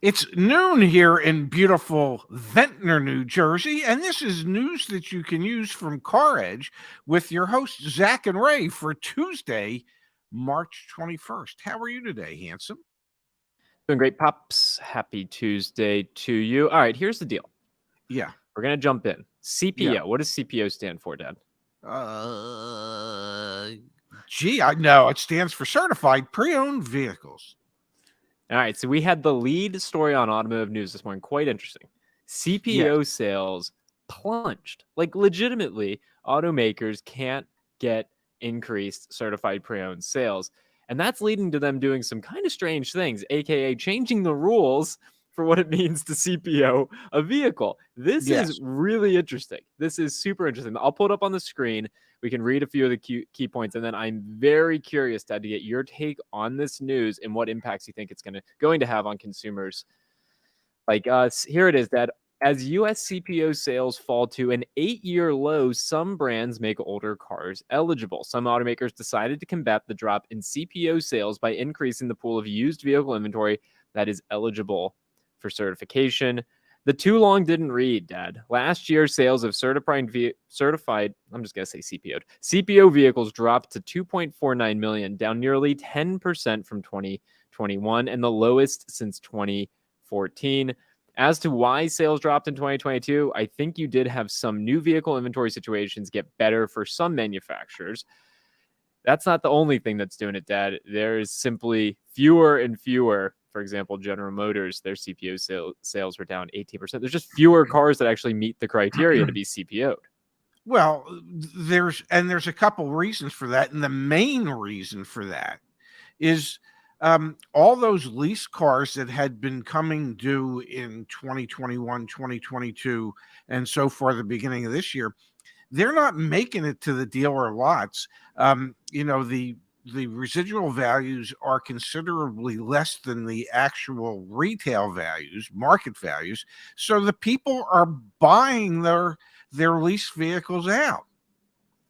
It's noon here in beautiful Ventnor, New Jersey, and this is news that you can use from CarEdge with your hosts, Zach and Ray, for Tuesday, March 21st. How are you today, handsome? Doing great, Pops. Happy Tuesday to you. All right, here's the deal. Yeah. We're going to jump in. CPO. Yeah. What does CPO stand for, Dad? I know it stands for Certified Pre-Owned Vehicles. All right, so we had the lead story on automotive news this morning. Quite interesting. CPO sales plunged. Like, legitimately, automakers can't get increased certified pre-owned sales. And that's leading to them doing some kind of strange things, aka changing the rules for what it means to CPO a vehicle. This is Yes. really interesting. This is super interesting. I'll pull it up on the screen. We can read a few of the key points, and then I'm very curious, Dad, to get your take on this news and what impacts you think it's going to have on consumers like us. Here it is, Dad. As US CPO sales fall to an 8-year low, some brands make older cars eligible. Some automakers decided to combat the drop in CPO sales by increasing the pool of used vehicle inventory that is eligible for certification. The too long didn't read, Dad. Last year, sales of certified, I'm just going to say CPO'd, CPO vehicles dropped to 2.49 million, down nearly 10% from 2021 and the lowest since 2014. As to why sales dropped in 2022, I think you did have some new vehicle inventory situations get better for some manufacturers. That's not the only thing that's doing it, Dad. There is simply fewer and fewer. For example, General Motors, their CPO sales were down 18%. There's just fewer cars that actually meet the criteria to be CPO'd. Well, there's a couple reasons for that, and the main reason for that is all those lease cars that had been coming due in 2021, 2022, and so far the beginning of this year, they're not making it to the dealer lots. The residual values are considerably less than the actual retail values, market values. So the people are buying their lease vehicles out,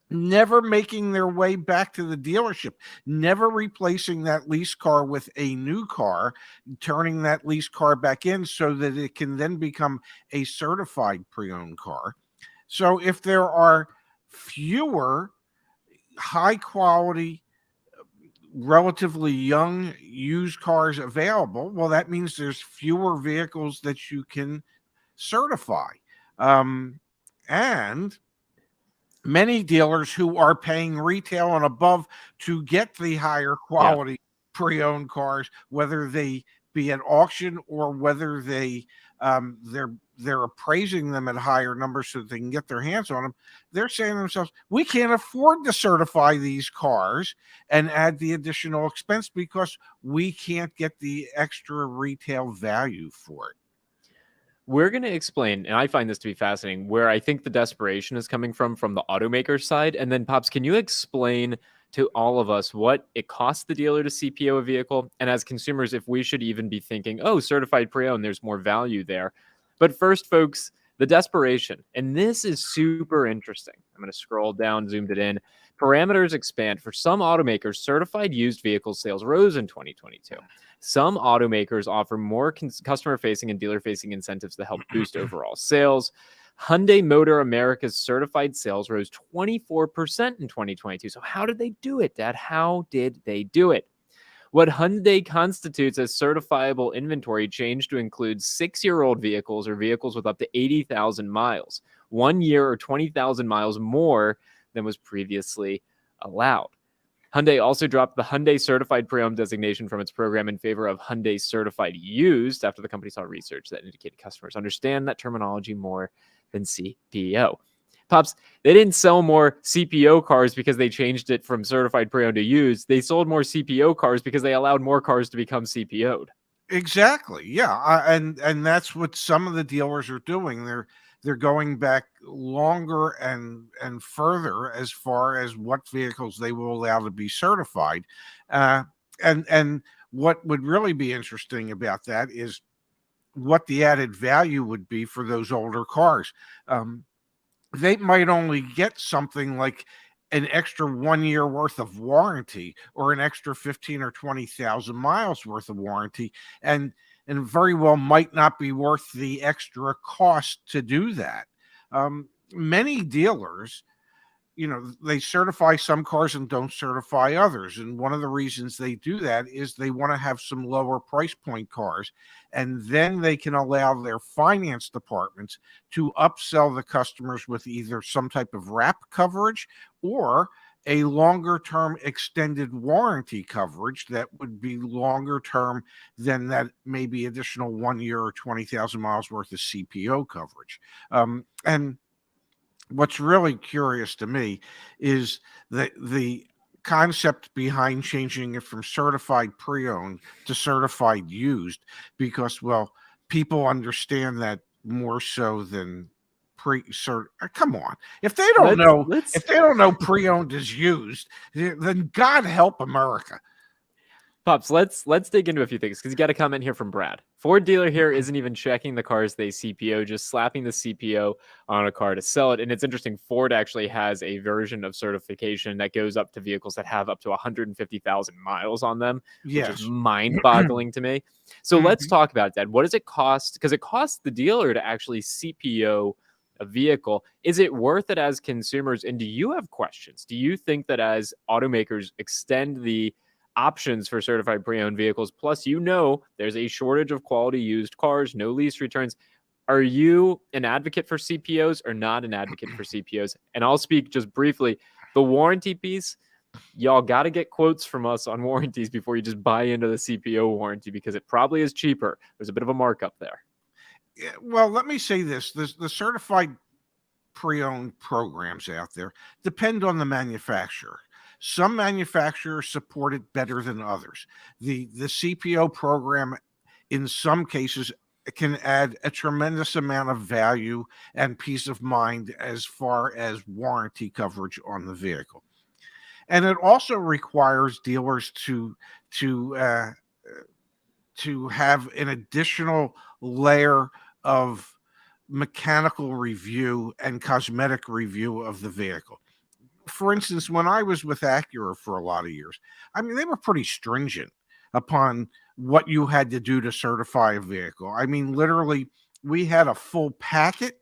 never making their way back to the dealership, never replacing that lease car with a new car, turning that lease car back in so that it can then become a certified pre-owned car. So if there are fewer high quality, relatively young used cars available, well, that means there's fewer vehicles that you can certify. And many dealers who are paying retail and above to get the higher quality pre-owned cars, whether they be at auction or whether they're appraising them at higher numbers so that they can get their hands on them, they're saying to themselves, we can't afford to certify these cars and add the additional expense because we can't get the extra retail value for it. We're going to explain, and I find this to be fascinating, where I think the desperation is coming from the automaker side. And then, Pops, can you explain to all of us what it costs the dealer to CPO a vehicle? And as consumers, if we should even be thinking, oh, certified pre-owned, there's more value there. But first, folks, the desperation. And this is super interesting. I'm going to scroll down, zoomed it in. Parameters expand. For some automakers, certified used vehicle sales rose in 2022. Some automakers offer more customer-facing and dealer-facing incentives to help boost overall sales. Hyundai Motor America's certified sales rose 24% in 2022. So how did they do it, Dad? How did they do it? What Hyundai constitutes as certifiable inventory changed to include 6-year-old vehicles or vehicles with up to 80,000 miles, 1 year or 20,000 miles more than was previously allowed. Hyundai also dropped the Hyundai Certified Pre-Owned designation from its program in favor of Hyundai Certified Used after the company saw research that indicated customers understand that terminology more than CPO. Pops, they didn't sell more CPO cars because they changed it from certified pre-owned to used. They sold more CPO cars because they allowed more cars to become CPO'd. Exactly. Yeah, and that's what some of the dealers are doing. They're going back longer and further as far as what vehicles they will allow to be certified. And what would really be interesting about that is what the added value would be for those older cars. They might only get something like an extra 1 year worth of warranty or an extra 15 or 20,000 miles worth of warranty. And and very well might not be worth the extra cost to do that. Many dealers, they certify some cars and don't certify others. And one of the reasons they do that is they want to have some lower price point cars. And then they can allow their finance departments to upsell the customers with either some type of wrap coverage or a longer term extended warranty coverage that would be longer term than that maybe additional 1 year or 20,000 miles worth of CPO coverage. And what's really curious to me is the concept behind changing it from certified pre-owned to certified used, because, well, people understand that more so than pre-cert. Come on, if they don't know, if they don't know pre-owned is used, then God help America. Pops, let's dig into a few things, because you got a comment here from Brad. Ford dealer here isn't even checking the cars they CPO, just slapping the CPO on a car to sell it. And it's interesting, Ford actually has a version of certification that goes up to vehicles that have up to 150,000 miles on them, which is mind-boggling to me. So let's talk about that. What does it cost? Because it costs the dealer to actually CPO a vehicle. Is it worth it as consumers? And do you have questions? Do you think that as automakers extend the options for certified pre-owned vehicles, plus there's a shortage of quality used cars, no lease returns, are you an advocate for CPOs or not an advocate for CPOs? And I'll speak just briefly. The warranty piece, y'all got to get quotes from us on warranties before you just buy into the CPO warranty, because it probably is cheaper. There's a bit of a markup there. Yeah, well, let me say this. The certified pre-owned programs out there depend on the manufacturer. Some manufacturers support it better than others. The CPO program, in some cases, can add a tremendous amount of value and peace of mind as far as warranty coverage on the vehicle. And it also requires dealers to have an additional layer of mechanical review and cosmetic review of the vehicle. For instance, when I was with Acura for a lot of years, I mean, they were pretty stringent upon what you had to do to certify a vehicle. I mean, literally, we had a full packet,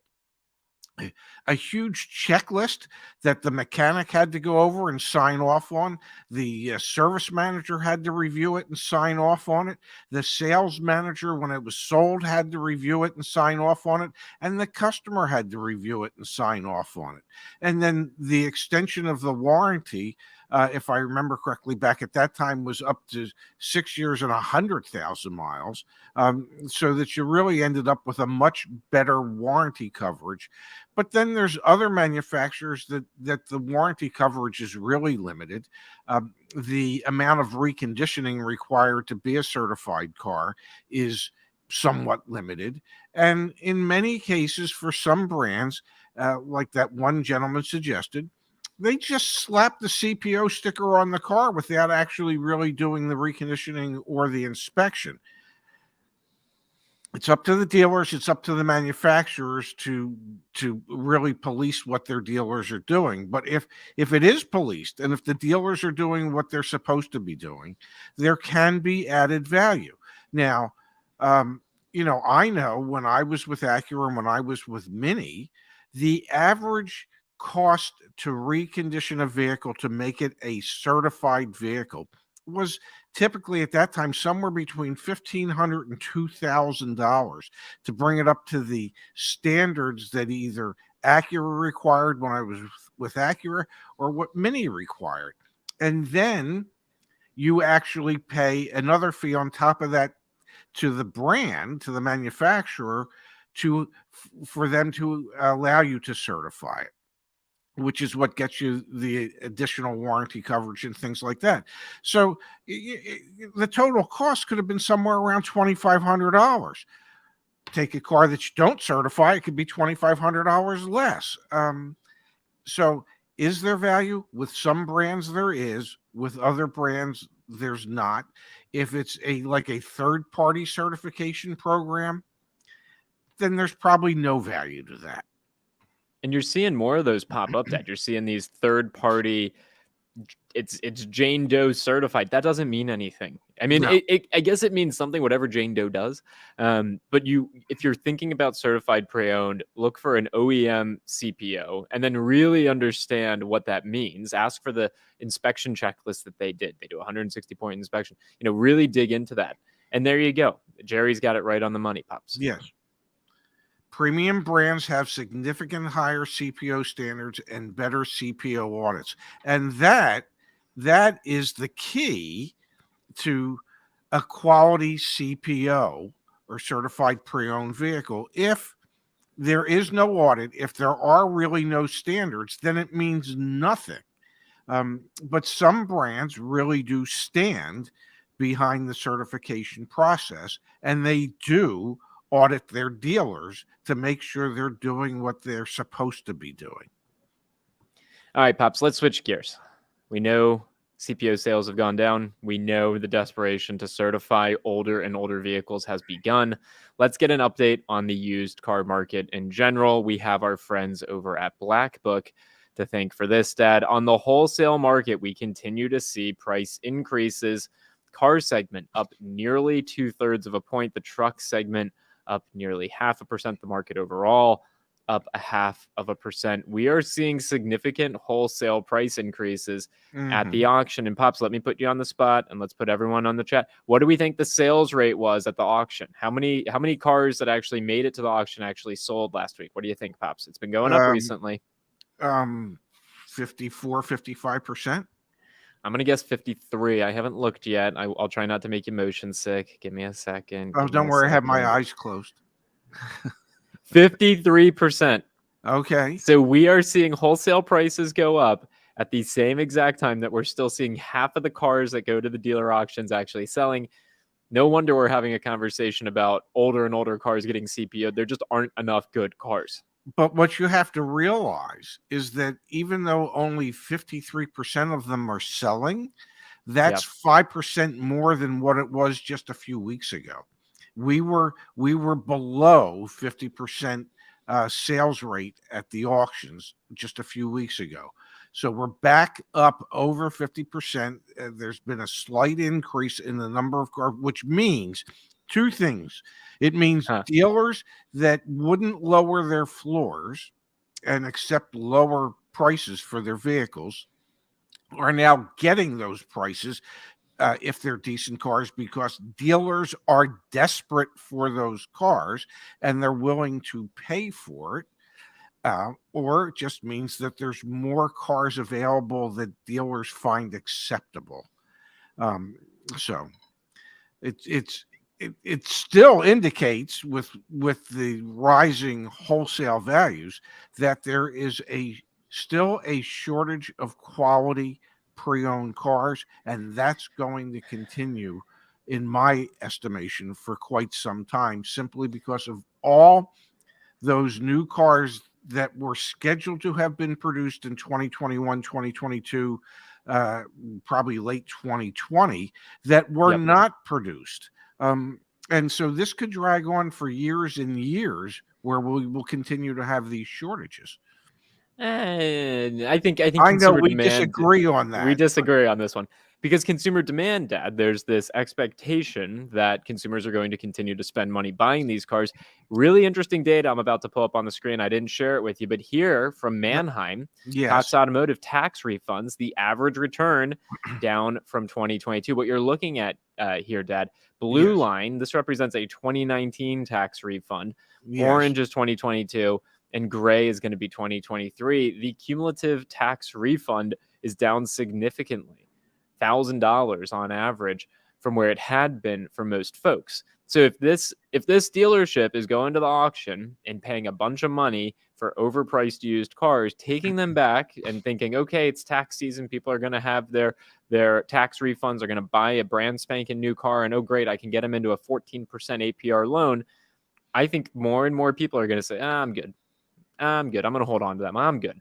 a huge checklist that the mechanic had to go over and sign off on. The service manager had to review it and sign off on it. The sales manager, when it was sold, had to review it and sign off on it. And the customer had to review it and sign off on it. And then the extension of the warranty, if I remember correctly, back at that time was up to 6 years and 100,000 miles, so that you really ended up with a much better warranty coverage. But then there's other manufacturers that the warranty coverage is really limited. The amount of reconditioning required to be a certified car is somewhat limited. And in many cases, for some brands, like that one gentleman suggested, they just slap the CPO sticker on the car without actually really doing the reconditioning or the inspection. It's up to the dealers, it's up to the manufacturers to really police what their dealers are doing. But if it is policed, and if the dealers are doing what they're supposed to be doing, there can be added value. Now, I know when I was with Acura and when I was with Mini, the average cost to recondition a vehicle to make it a certified vehicle was typically at that time somewhere between $1,500 and $2,000 to bring it up to the standards that either Acura required when I was with Acura or what Mini required. And then you actually pay another fee on top of that to the brand, to the manufacturer, for them to allow you to certify it, which is what gets you the additional warranty coverage and things like that. So the total cost could have been somewhere around $2,500. Take a car that you don't certify, it could be $2,500 less. So is there value? With some brands there is, with other brands there's not. If it's like a third-party certification program, then there's probably no value to that. And you're seeing more of those pop up, that you're seeing these third-party it's Jane Doe certified. That doesn't mean anything. I mean, No. I guess it means something, whatever Jane Doe does. But if you're thinking about certified pre-owned, look for an OEM CPO and then really understand what that means. Ask for the inspection checklist that they did. They do a 160-point inspection. Really dig into that. And there you go. Jerry's got it right on the money, Pops. Yes. Premium brands have significant higher CPO standards and better CPO audits. And that is the key to a quality CPO or certified pre-owned vehicle. If there is no audit, if there are really no standards, then it means nothing. But some brands really do stand behind the certification process, and they do audit their dealers to make sure they're doing what they're supposed to be doing. All right, Pops, let's switch gears. We know CPO sales have gone down. We know the desperation to certify older and older vehicles has begun. Let's get an update on the used car market in general. We have our friends over at Black Book to thank for this, Dad. On the wholesale market, we continue to see price increases. Car segment up nearly 2/3 of a point. The truck segment up nearly 0.5%. The market overall up 0.5%. We are seeing significant wholesale price increases at the auction. And Pops, let me put you on the spot, and let's put everyone on the chat. What do we think the sales rate was at the auction? How many cars that actually made it to the auction actually sold last week? What do you think, Pops? It's been going up recently. 54, 55%. I'm going to guess 53. I haven't looked yet. I'll try not to make you motion sick. Give me a second. Oh, don't worry. I have my eyes closed. 53%. Okay. So we are seeing wholesale prices go up at the same exact time that we're still seeing half of the cars that go to the dealer auctions actually selling. No wonder we're having a conversation about older and older cars getting CPO'd. There just aren't enough good cars. But what you have to realize is that even though only 53% of them are selling, that's 5% more than what it was just a few weeks ago. We were below 50% sales rate at the auctions just a few weeks ago. So we're back up over 50%. There's been a slight increase in the number of cars, which means two things. It means dealers that wouldn't lower their floors and accept lower prices for their vehicles are now getting those prices if they're decent cars, because dealers are desperate for those cars and they're willing to pay for it. Or it just means that there's more cars available that dealers find acceptable. So it still indicates with the rising wholesale values that there is still a shortage of quality pre-owned cars, and that's going to continue, in my estimation, for quite some time, simply because of all those new cars that were scheduled to have been produced in 2021, 2022, probably late 2020, that were not produced. And so this could drag on for years and years, where we will continue to have these shortages. And I think I know we disagree on that. We disagree on this one because consumer demand, Dad, there's this expectation that consumers are going to continue to spend money buying these cars. Really interesting data I'm about to pull up on the screen. I didn't share it with you, but here from Manheim, Cox Automotive tax refunds, the average return down from 2022. What you're looking at here, Dad, blue line, this represents a 2019 tax refund. Orange is 2022. And gray is going to be 2023. The cumulative tax refund is down significantly, $1,000 on average from where it had been for most folks. So if this dealership is going to the auction and paying a bunch of money for overpriced used cars, taking them back and thinking, okay, it's tax season, people are going to have their tax refunds, are going to buy a brand spanking new car, and oh great, I can get them into a 14% APR loan. I think more and more people are going to say, I'm good. I'm going to hold on to them. I'm good.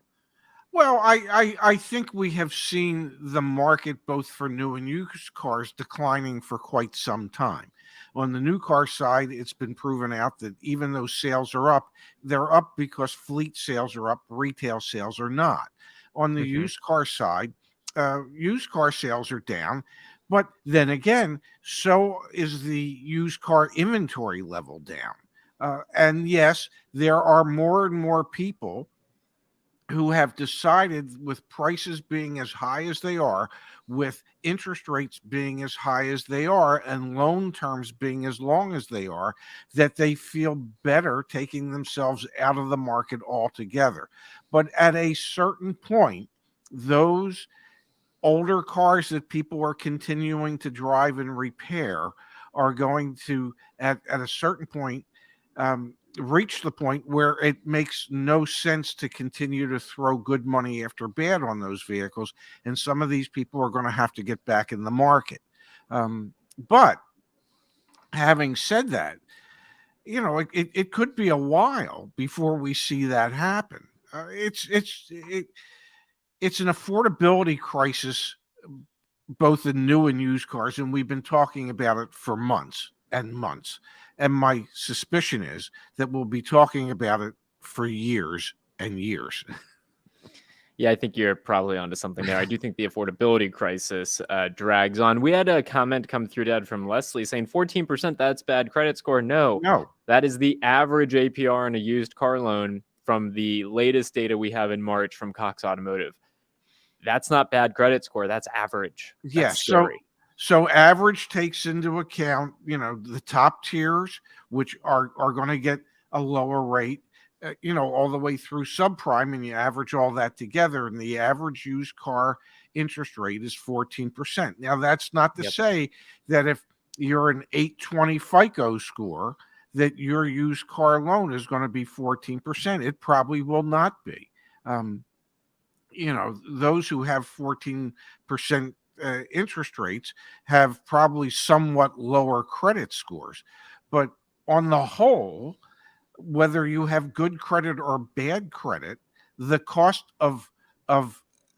Well, I think we have seen the market, both for new and used cars, declining for quite some time. On the new car side, it's been proven out that even though sales are up, they're up because fleet sales are up, retail sales are not. On the used car side, used car sales are down. But then again, so is the used car inventory level down. And yes, there are more and more people who have decided, with prices being as high as they are, with interest rates being as high as they are, and loan terms being as long as they are, that they feel better taking themselves out of the market altogether. But at a certain point, those older cars that people are continuing to drive and repair are going to, at a certain point, reach the point where it makes no sense to continue to throw good money after bad on those vehicles. And some of these people are going to have to get back in the market. But having said that, it could be a while before we see that happen. It's an affordability crisis, both in new and used cars, and we've been talking about it for months and months. And my suspicion is that we'll be talking about it for years and years. Yeah, I think you're probably onto something there. I do think the affordability crisis drags on. We had a comment come through, Dad, from Leslie saying 14%, that's bad credit score. No, No. that is the average APR on a used car loan from the latest data we have in March from Cox Automotive. That's not bad credit score. That's average. That's Yes. scary. So average takes into account, the top tiers, which are going to get a lower rate, all the way through subprime, and you average all that together, and the average used car interest rate is 14%. Now, that's not to say that if you're an 820 FICO score, that your used car loan is going to be 14%. It probably will not be. Those who have 14% interest rates have probably somewhat lower credit scores. But on the whole, whether you have good credit or bad credit, the cost of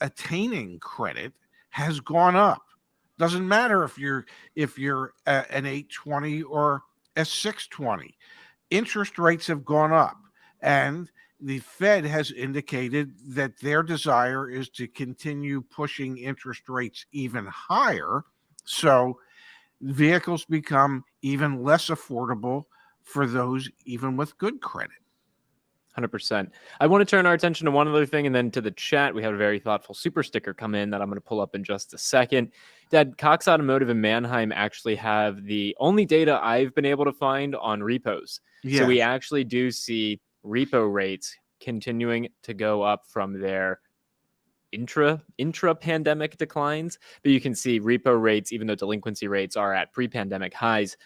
attaining credit has gone up. Doesn't matter if you're an 820 or a 620. Interest rates have gone up, and the Fed has indicated that their desire is to continue pushing interest rates even higher. So vehicles become even less affordable for those even with good credit. 100%. I want to turn our attention to one other thing and then to the chat. We had a very thoughtful super sticker come in that I'm going to pull up in just a second. Dad, Cox Automotive and Manheim actually have the only data I've been able to find on repos. Yes. So we actually do see repo rates continuing to go up from their intra-pandemic declines. But you can see repo rates, even though delinquency rates are at pre-pandemic highs,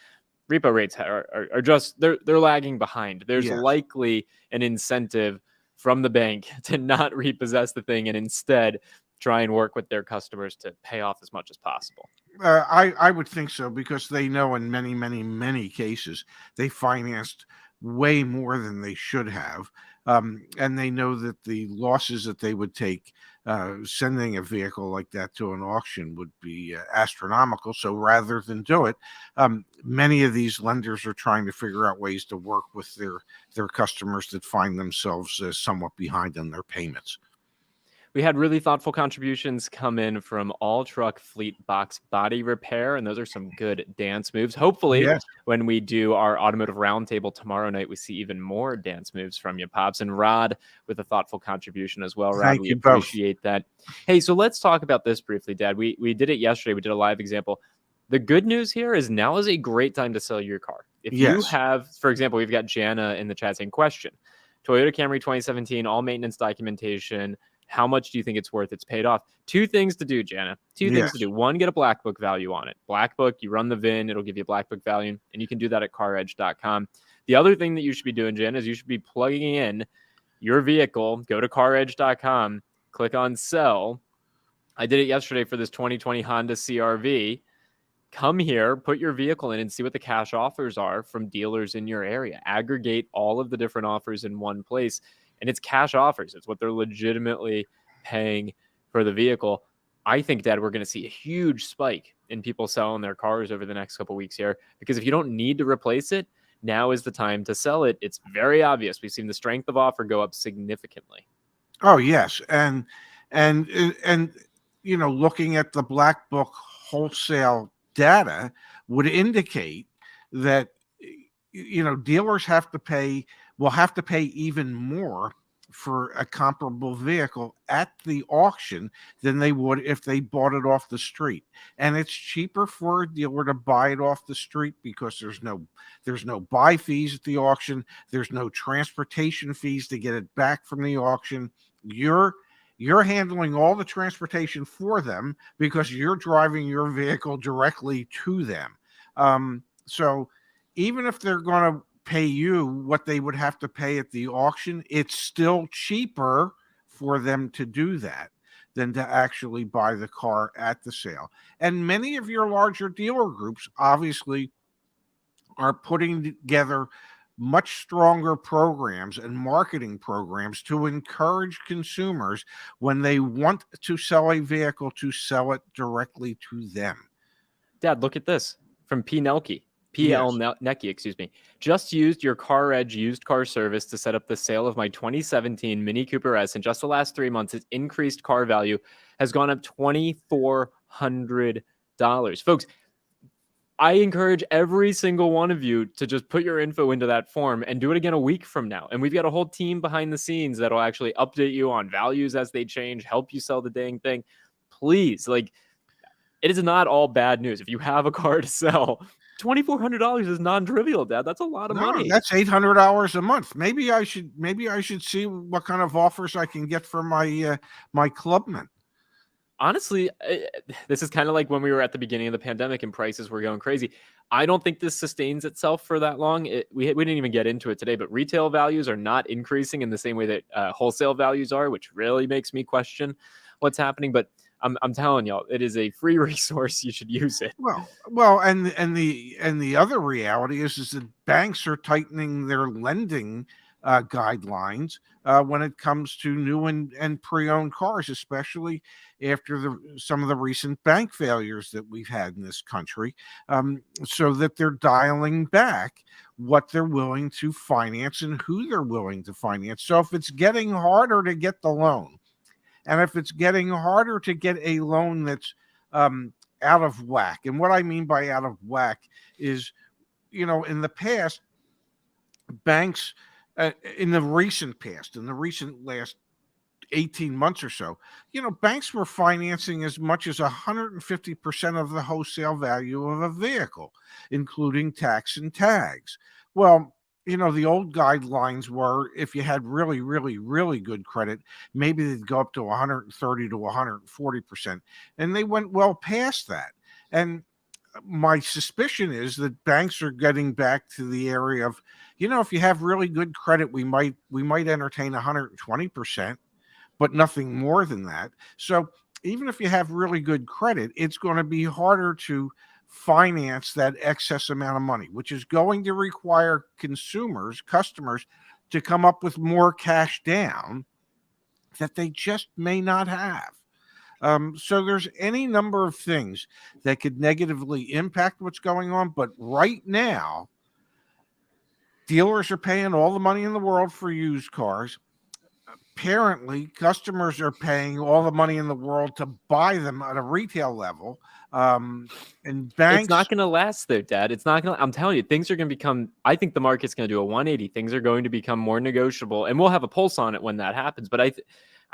repo rates are just they're lagging behind. There's likely an incentive from the bank to not repossess the thing and instead try and work with their customers to pay off as much as possible. I would think so, because they know in many, many, many cases they financed way more than they should have. And they know that the losses that they would take sending a vehicle like that to an auction would be astronomical. So rather than do it, many of these lenders are trying to figure out ways to work with their customers that find themselves somewhat behind on their payments. We had really thoughtful contributions come in from All Truck Fleet Box Body Repair, and those are some good dance moves. Hopefully, when we do our automotive roundtable tomorrow night, we see even more dance moves from you, Pops. And Rod with a thoughtful contribution as well. Rod, we appreciate that. Hey, so let's talk about this briefly, Dad. We did it yesterday. We did a live example. The good news here is now is a great time to sell your car. If you have, for example, we've got Jana in the chat saying, question, Toyota Camry 2017, all maintenance documentation. How much do you think it's worth? It's paid off. Two things to do, Jana. Two things to do. One, get a black book value on it. Black book, you run the VIN, it'll give you a black book value, and you can do that at CarEdge.com. The other thing that you should be doing, Jana, is you should be plugging in your vehicle. Go to CarEdge.com, click on sell. I did it yesterday for this 2020 Honda CRV. Come here, put your vehicle in and see what the cash offers are from dealers in your area. Aggregate all of the different offers in one place. And it's cash offers. It's what they're legitimately paying for the vehicle. I think, Dad, we're going to see a huge spike in people selling their cars over the next couple of weeks here, because if you don't need to replace it, now is the time to sell it. It's very obvious. We've seen the strength of offer go up significantly. Oh, yes. And looking at the black book wholesale data would indicate that dealers will have to pay even more for a comparable vehicle at the auction than they would if they bought it off the street. And it's cheaper for a dealer to buy it off the street because there's no buy fees at the auction, there's no transportation fees to get it back from the auction. You're handling all the transportation for them because you're driving your vehicle directly to them. So even if they're going to pay you what they would have to pay at the auction, it's still cheaper for them to do that than to actually buy the car at the sale. And many of your larger dealer groups obviously are putting together much stronger programs and marketing programs to encourage consumers when they want to sell a vehicle to sell it directly to them. Dad, look at this from P. Nelke. Yes. Necky, excuse me. Just used your CarEdge used car service to set up the sale of my 2017 Mini Cooper S. In just the last 3 months, its increased car value has gone up $2,400. Folks, I encourage every single one of you to just put your info into that form and do it again a week from now. And we've got a whole team behind the scenes that'll actually update you on values as they change, help you sell the dang thing. Please, it is not all bad news. If you have a car to sell, $2,400 is non-trivial, Dad. That's a lot of money. That's $800 a month. Maybe I should see what kind of offers I can get for my clubman. Honestly, this is kind of like when we were at the beginning of the pandemic and prices were going crazy. I don't think this sustains itself for that long. We didn't even get into it today, but retail values are not increasing in the same way that wholesale values are, which really makes me question what's happening. But I'm telling y'all, it is a free resource. You should use it. Well, and the other reality is that banks are tightening their lending guidelines when it comes to new and pre-owned cars, especially after some of the recent bank failures that we've had in this country, so that they're dialing back what they're willing to finance and who they're willing to finance. So if it's getting harder to get the loan, and if it's getting harder to get a loan that's out of whack, and what I mean by out of whack is, in the past, banks, in the recent last 18 months or so, banks were financing as much as 150% of the wholesale value of a vehicle, including tax and tags. Well, the old guidelines were if you had really, really, really good credit, maybe they'd go up to 130 to 140%. And they went well past that. And my suspicion is that banks are getting back to the area of, if you have really good credit, we might entertain 120%, but nothing more than that. So even if you have really good credit, it's going to be harder to finance that excess amount of money, which is going to require customers to come up with more cash down that they just may not have. So there's any number of things that could negatively impact what's going on. But right now, dealers are paying all the money in the world for used cars. Apparently, customers are paying all the money in the world to buy them at a retail level. And banks... It's not going to last though, Dad. It's not going to, I'm telling you, things are going to become, I think the market's going to do a 180. Things are going to become more negotiable, and we'll have a pulse on it when that happens. But I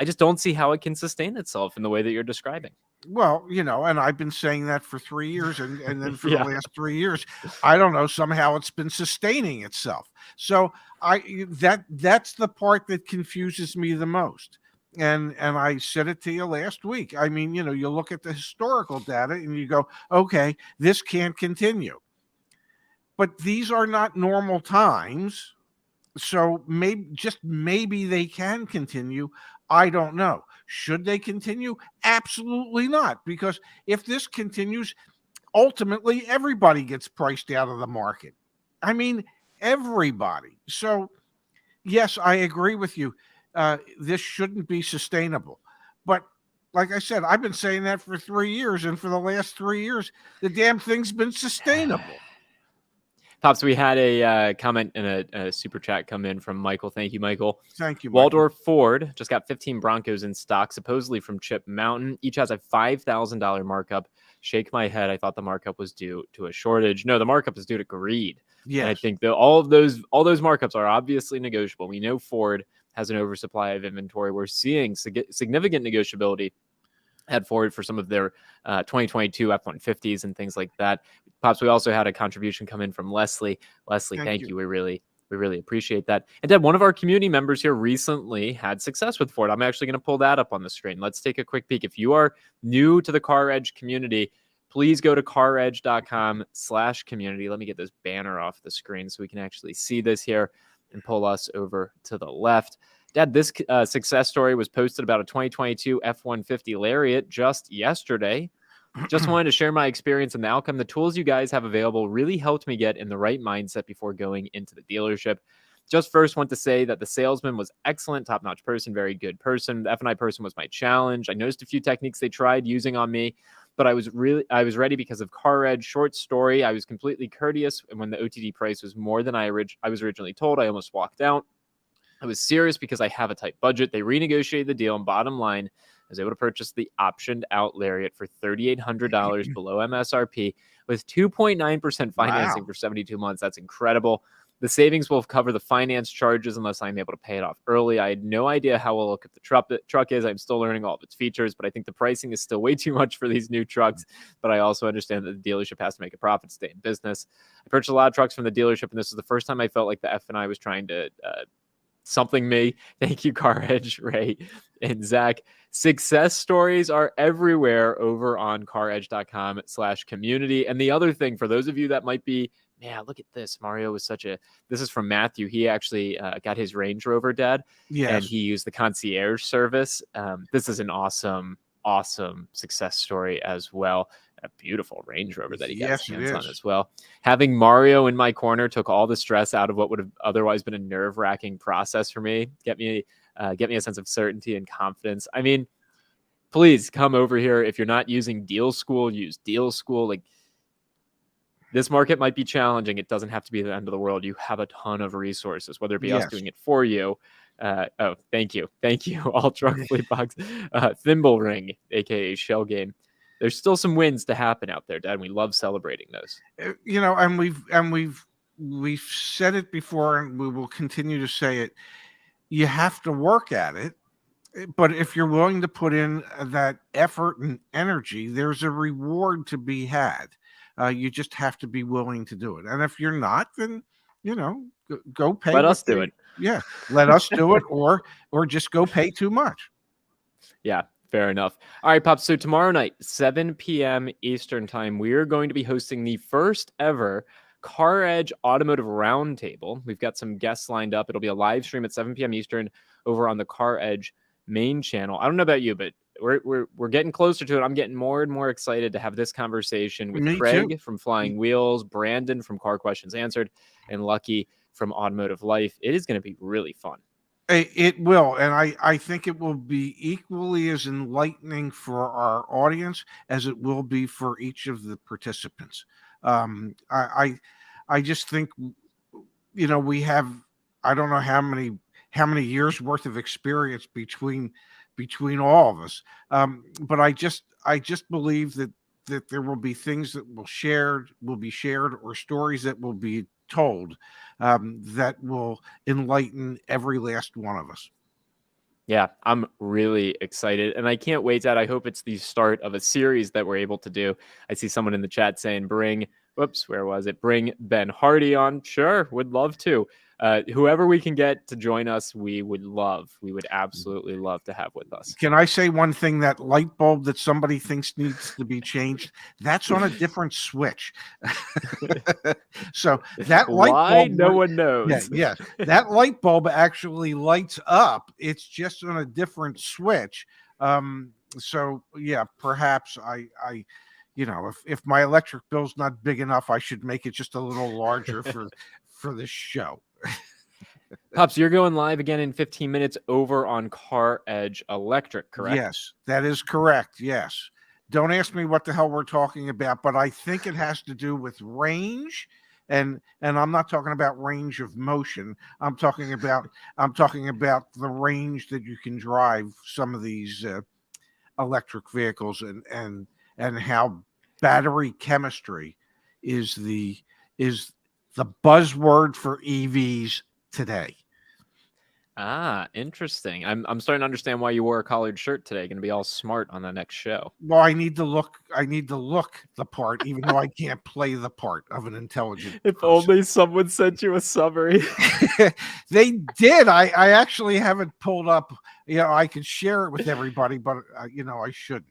just don't see how it can sustain itself in the way that you're describing. Well, and I've been saying that for 3 years, and then for the last 3 years, I don't know, somehow it's been sustaining itself. So that's the part that confuses me the most. And I said it to you last week. I mean, you look at the historical data and you go, okay, this can't continue. But these are not normal times. So maybe they can continue. I don't know. Should they continue? Absolutely not. Because if this continues, ultimately everybody gets priced out of the market. I mean, everybody. So yes, I agree with you. This shouldn't be sustainable. But like I said, I've been saying that for 3 years. And for the last 3 years, the damn thing's been sustainable. Pops, we had a comment and a super chat come in from Michael. Thank you, Michael. Thank you, Michael. Waldorf Ford just got 15 Broncos in stock, supposedly from Chip Mountain. Each has a $5,000 markup. Shake my head. I thought the markup was due to a shortage. No, the markup is due to greed. Yes. And I think that all those markups are obviously negotiable. We know Ford has an oversupply of inventory. We're seeing significant negotiability at Ford for some of their 2022 F-150s and things like that. Pops, we also had a contribution come in from Leslie. Leslie, thank you. We really appreciate that. And Dad, one of our community members here recently had success with Ford. I'm actually going to pull that up on the screen. Let's take a quick peek. If you are new to the CarEdge community, please go to caredge.com/community. Let me get this banner off the screen so we can actually see this here and pull us over to the left. Dad, this success story was posted about a 2022 F-150 Lariat just yesterday. Just wanted to share my experience and the outcome. The tools you guys have available really helped me get in the right mindset before going into the dealership. Just first want to say that the salesman was excellent, top-notch person, very good person. The F&I person was my challenge. I noticed a few techniques they tried using on me, but I was ready because of CarEdge. Short story, I was completely courteous, and when the OTD price was more than I was originally told, I almost walked out. I was serious because I have a tight budget. They renegotiated the deal, and bottom line, I was able to purchase the optioned out Lariat for $3,800 below MSRP with 2.9% financing for 72 months. That's incredible. The savings will cover the finance charges unless I'm able to pay it off early. I had no idea how well look at the truck is. I'm still learning all of its features, but I think the pricing is still way too much for these new trucks. But I also understand that the dealership has to make a profit to stay in business. I purchased a lot of trucks from the dealership, and this is the first time I felt like the F&I was trying to something me. Thank you, CarEdge, Ray, and Zach. Success stories are everywhere over on caredge.com/community. And the other thing, for those of you that might be, man, look at this. Mario was this is from Matthew. He actually got his Range Rover, Dad. Yes. And he used the concierge service. This is an awesome success story as well. A beautiful Range Rover that he got his hands on as well. Having Mario in my corner took all the stress out of what would have otherwise been a nerve-wracking process for me. Get me a sense of certainty and confidence. I mean, please come over here. If you're not using Deal School, use Deal School. Like, this market might be challenging. It doesn't have to be the end of the world. You have a ton of resources, whether it be us doing it for you. Oh, thank you. All Truck Fleet Box, Thimble Ring, aka Shell Game. There's still some wins to happen out there, Dad. And we love celebrating those. And we've said it before, and we will continue to say it. You have to work at it, but if you're willing to put in that effort and energy, there's a reward to be had. You just have to be willing to do it. And if you're not, then go pay. Let us do it. Yeah, let us do it, or just go pay too much. Yeah. Fair enough. All right, Pops. So tomorrow night, 7 p.m. Eastern time, we are going to be hosting the first ever CarEdge Automotive Roundtable. We've got some guests lined up. It'll be a live stream at 7 p.m. Eastern over on the CarEdge main channel. I don't know about you, but we're getting closer to it. I'm getting more and more excited to have this conversation with Craig from Flying Wheels, Brandon from Car Questions Answered, and Lucky from Automotive Life. It is going to be really fun. It will, and I think it will be equally as enlightening for our audience as it will be for each of the participants. I just think, we have, I don't know how many years worth of experience between all of us, but I just believe that there will be things that will be shared, or stories that will be told that will enlighten every last one of us. Yeah, I'm really excited, and I can't wait, Dad. I hope it's the start of a series that we're able to do. I see someone in the chat saying, bring Ben Hardy on. Sure, would love to. Whoever we can get to join us, we would absolutely love to have with us. Can I say one thing? That light bulb that somebody thinks needs to be changed, that's on a different switch. So that light bulb, no one knows. Yeah, that light bulb actually lights up. It's just on a different switch. So yeah, perhaps I if my electric bill's not big enough, I should make it just a little larger for this show. Pops, you're going live again in 15 minutes over on CarEdge Electric, correct? Yes, that is correct. Yes. Don't ask me what the hell we're talking about, but I think it has to do with range and I'm not talking about range of motion. I'm talking about the range that you can drive some of these electric vehicles, and how battery chemistry is is the buzzword for EVs today. Ah, interesting. I'm starting to understand why you wore a collared shirt today. Going to be all smart on the next show. Well, I need to look the part, even though I can't play the part of an intelligent If person. only someone sent you a summary. They did. I actually haven't pulled up. I could share it with everybody, but I shouldn't.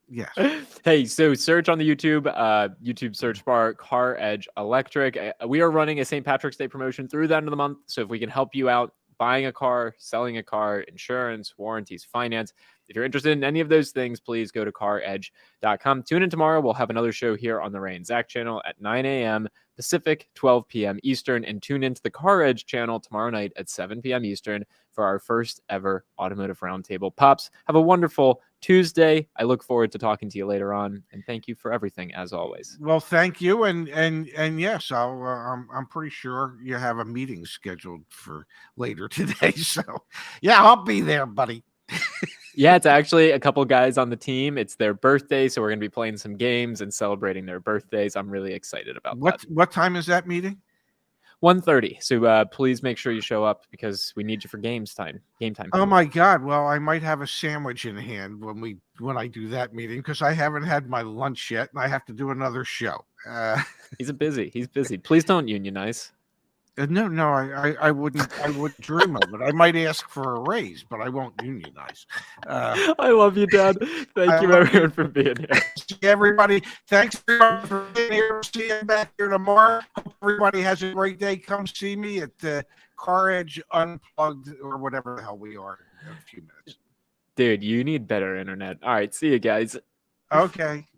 Yes. Hey, so search on the YouTube search bar, CarEdge Electric. We are running a St. Patrick's Day promotion through the end of the month. So if we can help you out buying a car, selling a car, insurance, warranties, finance, if you're interested in any of those things, please go to caredge.com. Tune in tomorrow. We'll have another show here on the Ray and Zach channel at 9 a.m. Pacific, 12 p.m. Eastern, and tune into the CarEdge channel tomorrow night at 7 p.m. Eastern for our first ever automotive roundtable. Pops, have a wonderful Tuesday. I look forward to talking to you later on, and thank you for everything as always. Well, thank you, and yes, I'm pretty sure you have a meeting scheduled for later today. So, yeah, I'll be there, buddy. Yeah, it's actually a couple guys on the team. It's their birthday, so we're going to be playing some games and celebrating their birthdays. I'm really excited about that. What time is that meeting? 1:30. So please make sure you show up because we need you for game time. Oh my God! Well, I might have a sandwich in hand when I do that meeting, because I haven't had my lunch yet, and I have to do another show. He's busy. Please don't unionize. No, I wouldn't dream of it. I might ask for a raise, but I won't unionize. I love you, Dad. Thank you, everyone, for being here. See everybody. Thanks for being here. See you back here tomorrow. Hope everybody has a great day. Come see me at the CarEdge Unplugged, or whatever the hell we are, in a few minutes. Dude, you need better internet. All right, see you guys. Okay.